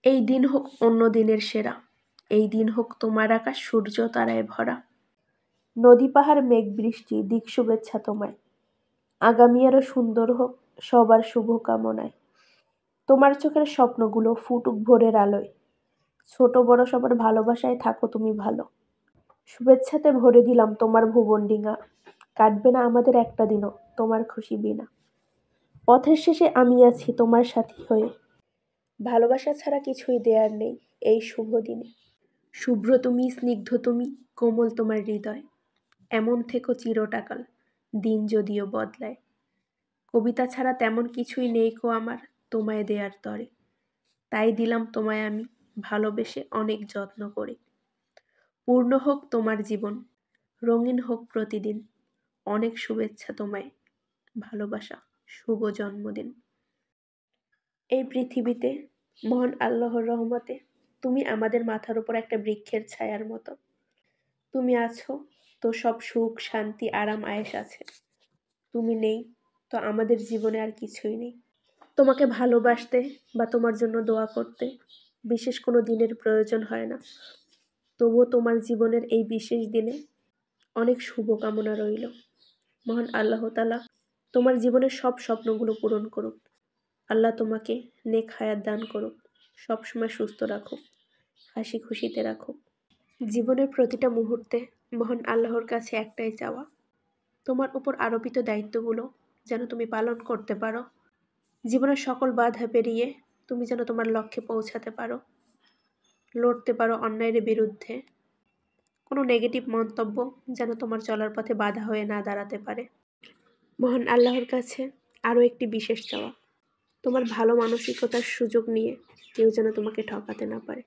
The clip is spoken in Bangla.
এই দিন হোক অন্য দিনের সেরা, এই দিন হোক তোমার আকাশ সূর্য তারায় ভরা। নদী পাহাড় মেঘ বৃষ্টি দিক শুভেচ্ছা তোমায়, আগামী আরো সুন্দর হোক সবার শুভ কামনায়। তোমার চোখের স্বপ্নগুলো ফুটুক ভোরের আলোয়, ছোট বড় সবার ভালোবাসায় থাকো তুমি ভালো। শুভেচ্ছাতে ভরে দিলাম তোমার ভুবন ডিঙা, কাটবে না আমাদের একটা দিনও তোমার খুশি বিনা। পথের শেষে আমি আছি তোমার সাথী হয়ে, ভালোবাসা ছাড়া কিছুই দেয়ার নেই এই শুভ দিনে। শুভ্র তুমি, স্নিগ্ধ তুমি, কোমল তোমার হৃদয়, এমন থেকো চিরটাকাল দিন যদিও বদলায়। কবিতা ছাড়া তেমন কিছুই নেই কো আমার তোমায় দেয়ার তরে, তাই দিলাম তোমায় আমি ভালোবেসে অনেক যত্ন করে। পূর্ণ হোক তোমার জীবন, রঙিন হোক প্রতিদিন, অনেক শুভেচ্ছা তোমায়, ভালোবাসা, শুভ জন্মদিন। এই পৃথিবীতে মহান আল্লাহর রহমতে তুমি আমাদের মাথার উপর একটা বৃক্ষের ছায়ার মতো। তুমি আছো তো সব সুখ শান্তি আরাম আয়েশ আছে, তুমি নেই তো আমাদের জীবনে আর কিছুই নেই। তোমাকে ভালোবাসতে বা তোমার জন্য দোয়া করতে বিশেষ কোনো দিনের প্রয়োজন হয় না, তবুও তোমার জীবনের এই বিশেষ দিনে অনেক শুভকামনা রইল। মহান আল্লাহ তাআলা তোমার জীবনের সব স্বপ্নগুলো পূরণ করুক। আল্লাহ তোমাকে নেক হায়াত দান করুক, সবসময় সুস্থ রাখুক, হাসি খুশিতে রাখুক। জীবনের প্রতিটা মুহূর্তে মহান আল্লাহর কাছে একটাই চাওয়া, তোমার উপর আরোপিত দায়িত্বগুলো যেন তুমি পালন করতে পারো। জীবনের সকল বাধা পেরিয়ে তুমি যেন তোমার লক্ষ্যে পৌঁছাতে পারো, লড়তে পারো অন্যায়ের বিরুদ্ধে। কোনো নেগেটিভ মন্তব্য যেন তোমার চলার পথে বাধা হয়ে না দাঁড়াতে পারে। মহান আল্লাহর কাছে আরও একটি বিশেষ চাওয়া, তোমার ভালো মানসিকতার সুযোগ নিয়ে কেউ যেন তোমাকে ঠকাতে না পারে।